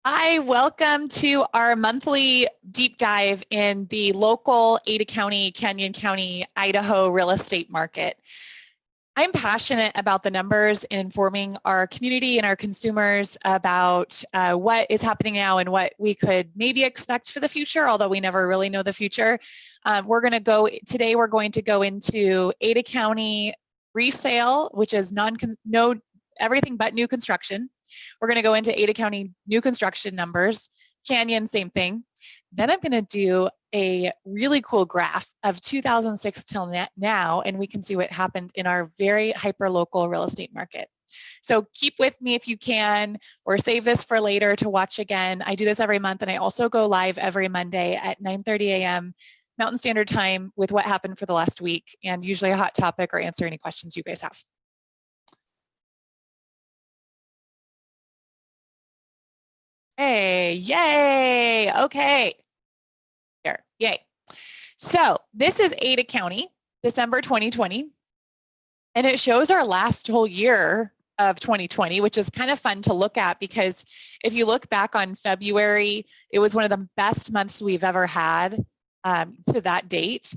Hi, welcome to our monthly deep dive in the local Ada County, Canyon County, Idaho real estate market. I'm passionate about the numbers and informing our community and our consumers about what is happening now and what we could maybe expect for the future, although we never really know the future. Today we're going to go into Ada County resale, which is everything but new construction. We're going to go into Ada County new construction numbers. Canyon, same thing. Then I'm going to do a really cool graph of 2006 till now, and we can see what happened in our very hyper-local real estate market. So keep with me if you can, or save this for later to watch again. I do this every month, and I also go live every Monday at 9:30 a.m. Mountain Standard Time with what happened for the last week, and usually a hot topic or answer any questions you guys have. Hey, yay, okay. Here, yay. So this is Ada County, December 2020, and it shows our last whole year of 2020, which is kind of fun to look at because if you look back on February, it was one of the best months we've ever had to that date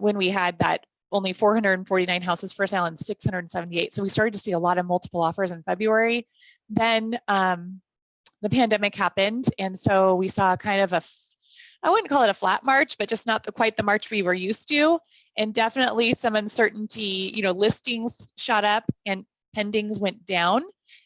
when we had that only 449 houses for sale and 678. So we started to see a lot of multiple offers in February. Then the pandemic happened, and so we saw kind of I wouldn't call it a flat march, but just not quite the march we were used to, and definitely some uncertainty. Listings shot up and pendings went down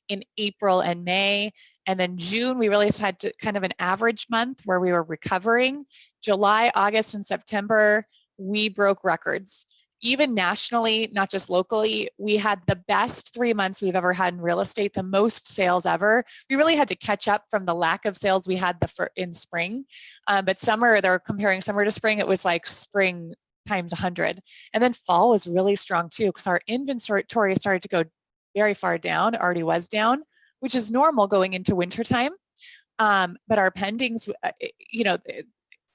in April and May, and then June we really had kind of an average month where we were recovering. July, August, and September we broke records. Even nationally, not just locally, we had the best 3 months we've ever had in real estate, the most sales ever. We really had to catch up from the lack of sales we had in spring. But summer, they're comparing summer to spring, it was like spring times 100. And then fall was really strong too, because our inventory started to go very far down, already was down, which is normal going into wintertime. But our pendings,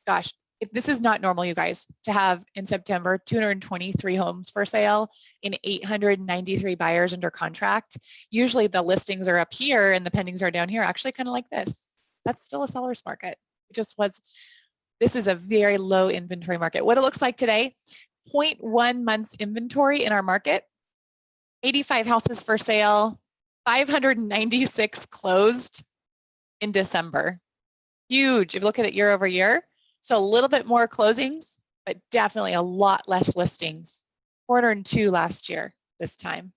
gosh, this is not normal, you guys, to have in September 223 homes for sale and 893 buyers under contract. Usually the listings are up here and the pendings are down here, actually kind of like this. That's still a seller's market. This is a very low inventory market. What it looks like today, 0.1 months inventory in our market, 85 houses for sale, 596 closed in December. Huge, if you look at it year over year. So a little bit more closings, but definitely a lot less listings. 402 last year this time,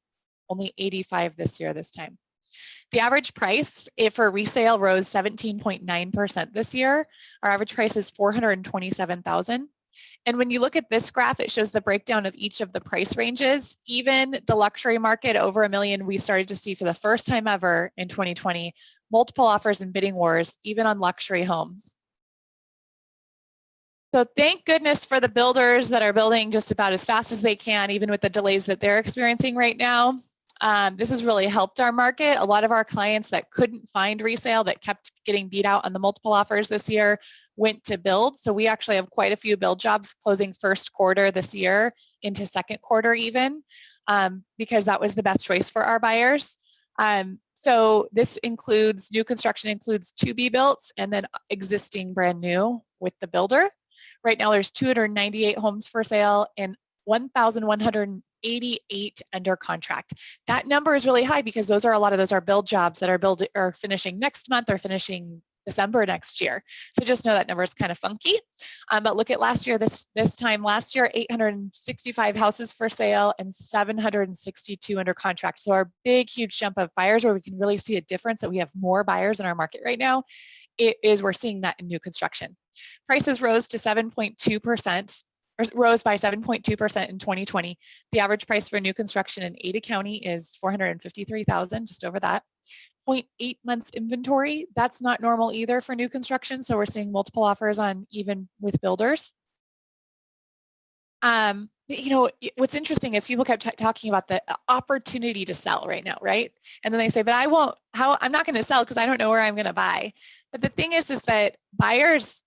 only 85 this year this time. The average price for resale rose 17.9% this year. Our average price is $427,000. And when you look at this graph, it shows the breakdown of each of the price ranges. Even the luxury market over $1 million, we started to see for the first time ever in 2020, multiple offers and bidding wars, even on luxury homes. So thank goodness for the builders that are building just about as fast as they can, even with the delays that they're experiencing right now. This has really helped our market. A lot of our clients that couldn't find resale, that kept getting beat out on the multiple offers this year, went to build. So we actually have quite a few build jobs closing first quarter this year into second quarter even, because that was the best choice for our buyers. So this includes new construction, includes to-be-builts, and then existing brand new with the builder. Right now there's 298 homes for sale and 1,188 under contract. That number is really high because a lot of those are build jobs that are finishing next month or finishing December next year. So just know that number is kind of funky. But look at last year, this time last year, 865 houses for sale and 762 under contract. So our big, huge jump of buyers where we can really see a difference that we have more buyers in our market right now, we're seeing that in new construction. Prices rose to 7.2%, or rose by 7.2% in 2020. The average price for new construction in Ada County is $453,000, just over that. 0.8 months inventory, that's not normal either for new construction. So we're seeing multiple offers on even with builders. What's interesting is people kept talking about the opportunity to sell right now, right? And then they say, but I'm not going to sell because I don't know where I'm going to buy. But the thing is that buyers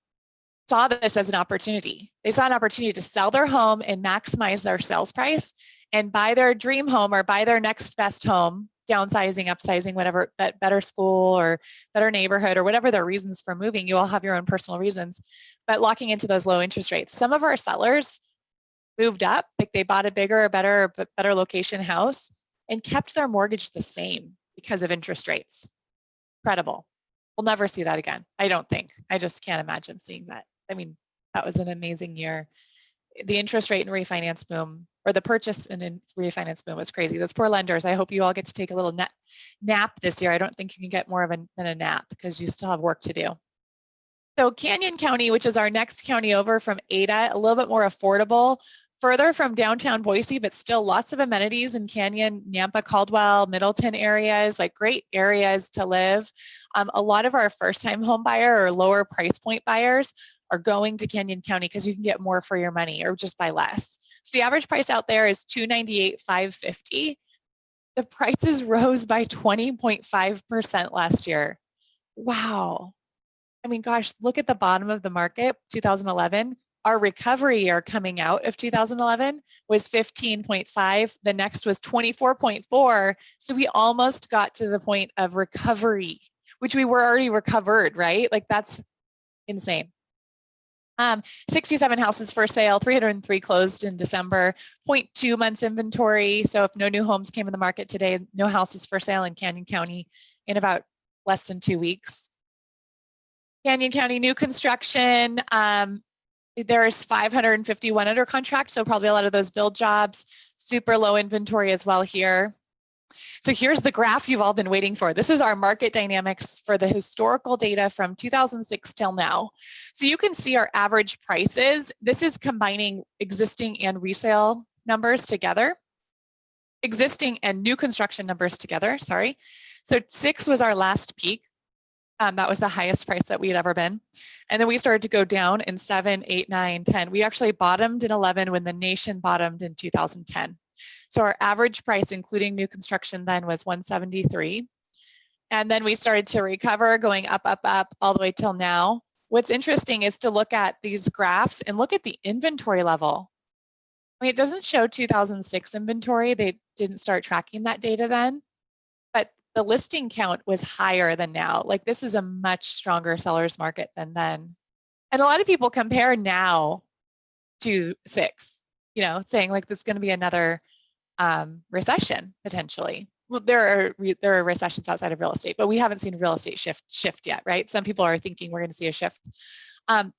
saw this as an opportunity. They saw an opportunity to sell their home and maximize their sales price and buy their dream home or buy their next best home downsizing, upsizing, whatever, better school or better neighborhood or whatever their reasons for moving. You all have your own personal reasons, but locking into those low interest rates. Some of our sellers moved up, like they bought a bigger, better location house and kept their mortgage the same because of interest rates. Incredible. We'll never see that again. I don't think. I just can't imagine seeing that. I mean, that was an amazing year. The interest rate and refinance boom, or the purchase and refinance boom, was crazy. Those poor lenders. I hope you all get to take a little nap this year. I don't think you can get more of than a nap because you still have work to do. So Canyon County, which is our next county over from Ada, a little bit more affordable, further from downtown Boise, but still lots of amenities in Canyon, Nampa, Caldwell, Middleton areas, like great areas to live. A lot of our first-time home buyer or lower price point buyers are going to Canyon County because you can get more for your money or just buy less. So the average price out there is $298,550. The prices rose by 20.5% last year. Wow. I mean, gosh, look at the bottom of the market, 2011. Our recovery year coming out of 2011 was 15.5. The next was 24.4. So we almost got to the point of recovery, which we were already recovered, right? Like that's insane. 67 houses for sale, 303 closed in December, 0.2 months inventory. So if no new homes came in the market today, no houses for sale in Canyon County in about less than 2 weeks. Canyon County new construction, there's 551 under contract, so probably a lot of those build jobs, super low inventory as well here. So here's the graph you've all been waiting for. This is our market dynamics for the historical data from 2006 till now. So you can see our average prices. This is combining existing and resale numbers together. Existing and new construction numbers together, sorry. So 6 was our last peak. That was the highest price that we had ever been. And then we started to go down in 7, 8, 9, 10. We actually bottomed in 11 when the nation bottomed in 2010. So our average price, including new construction then, was 173. And then we started to recover, going up, up, up, all the way till now. What's interesting is to look at these graphs and look at the inventory level. I mean, it doesn't show 2006 inventory. They didn't start tracking that data then. But the listing count was higher than now. Like this is a much stronger seller's market than then. And a lot of people compare now to 6, you know, saying like there's going to be another recession potentially. Well, there are recessions outside of real estate, but we haven't seen real estate shift yet, right? Some people are thinking we're going to see a shift.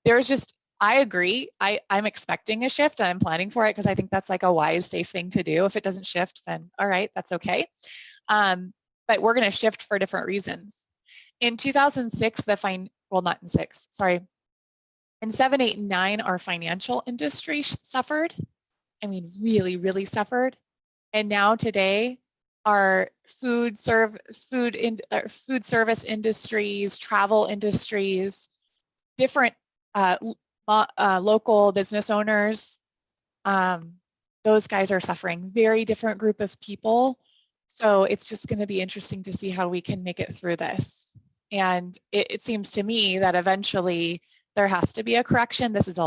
There's just, I agree. I'm expecting a shift. I'm planning for it because I think that's like a wise, safe thing to do. If it doesn't shift, then all right, that's okay. But we're going to shift for different reasons. In 2006, well, not in 6, sorry. In 7, 8, and 9, our financial industry suffered. I mean, really, really suffered. And now today, our food service industries, travel industries, different local business owners, those guys are suffering. Very different group of people. So it's just going to be interesting to see how we can make it through this. And it seems to me that eventually there has to be a correction. This is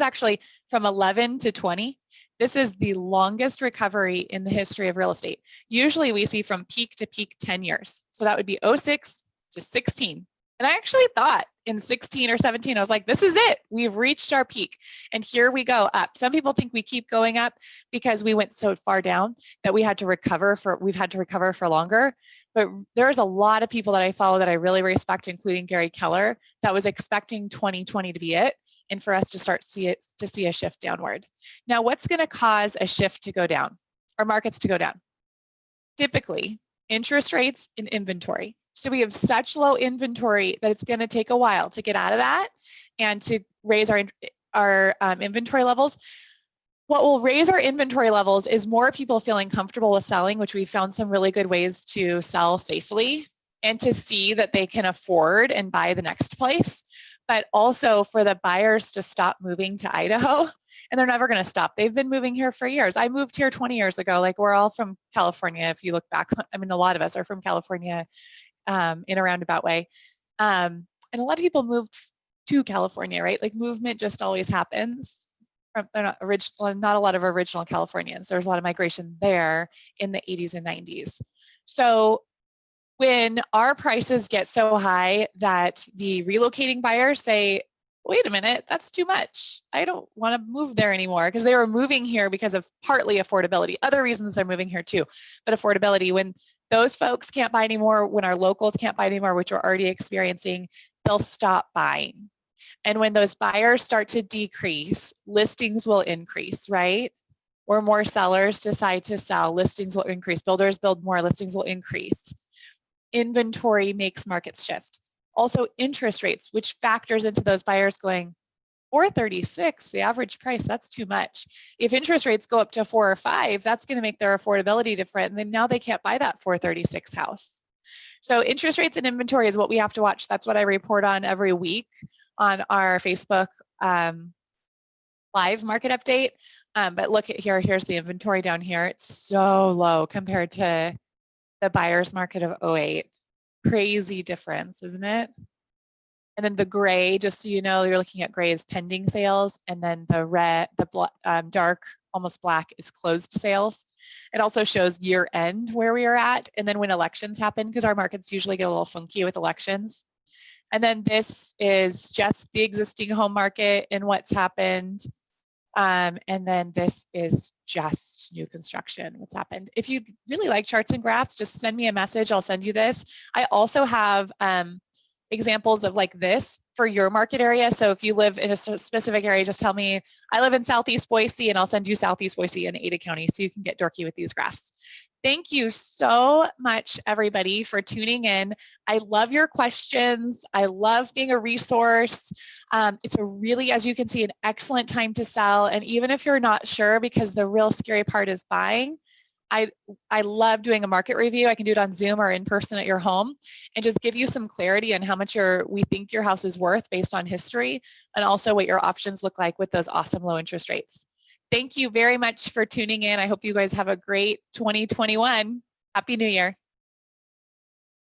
actually from 11 to 20. This is the longest recovery in the history of real estate. Usually we see from peak to peak 10 years. So that would be 06 to 16. And I actually thought in 16 or 17, I was like, this is it. We've reached our peak. And here we go up. Some people think we keep going up because we went so far down that we've had to recover for longer. But there's a lot of people that I follow that I really respect, including Gary Keller, that was expecting 2020 to be it, and for us to see a shift downward. Now, what's going to cause a shift to go down, or markets to go down? Typically, interest rates and inventory. So we have such low inventory that it's going to take a while to get out of that and to raise our inventory levels. What will raise our inventory levels is more people feeling comfortable with selling, which we've found some really good ways to sell safely and to see that they can afford and buy the next place, but also for the buyers to stop moving to Idaho. And they're never going to stop. They've been moving here for years. I moved here 20 years ago. Like, we're all from California. If you look back, I mean, a lot of us are from California in a roundabout way. And a lot of people move to California, right? Like, movement just always happens. They're not a lot of original Californians. There's a lot of migration there in the 80s and 90s. So when our prices get so high that the relocating buyers say, wait a minute, that's too much. I don't want to move there anymore, because they were moving here because of partly affordability. Other reasons they're moving here too, but affordability. When those folks can't buy anymore, when our locals can't buy anymore, which we're already experiencing, they'll stop buying. And when those buyers start to decrease, listings will increase, right? Or more sellers decide to sell, listings will increase. Builders build more, listings will increase. Inventory makes markets shift. Also interest rates, which factors into those buyers going, 436, the average price, that's too much. If interest rates go up to 4 or 5, that's going to make their affordability different. And then now they can't buy that 436 house. So interest rates and inventory is what we have to watch. That's what I report on every week on our Facebook live market update. But look at here, here's the inventory down here. It's so low compared to the buyer's market of 08. Crazy difference, isn't it? And then the gray, just so you know, you're looking at gray is pending sales, and then the red, the dark, almost black is closed sales. It also shows year end where we are at, and then when elections happen, because our markets usually get a little funky with elections. And then this is just the existing home market and what's happened. And then this is just new construction, what's happened. If you really like charts and graphs, just send me a message. I'll send you this. I also have examples of like this for your market area. So if you live in a specific area, just tell me, I live in Southeast Boise, and I'll send you Southeast Boise in Ada County so you can get dorky with these graphs. Thank you so much, everybody, for tuning in. I love your questions. I love being a resource. It's a really, as you can see, an excellent time to sell. And even if you're not sure, because the real scary part is buying, I love doing a market review. I can do it on Zoom or in person at your home and just give you some clarity on how much we think your house is worth based on history, and also what your options look like with those awesome low interest rates. Thank you very much for tuning in. I hope you guys have a great 2021. Happy New Year.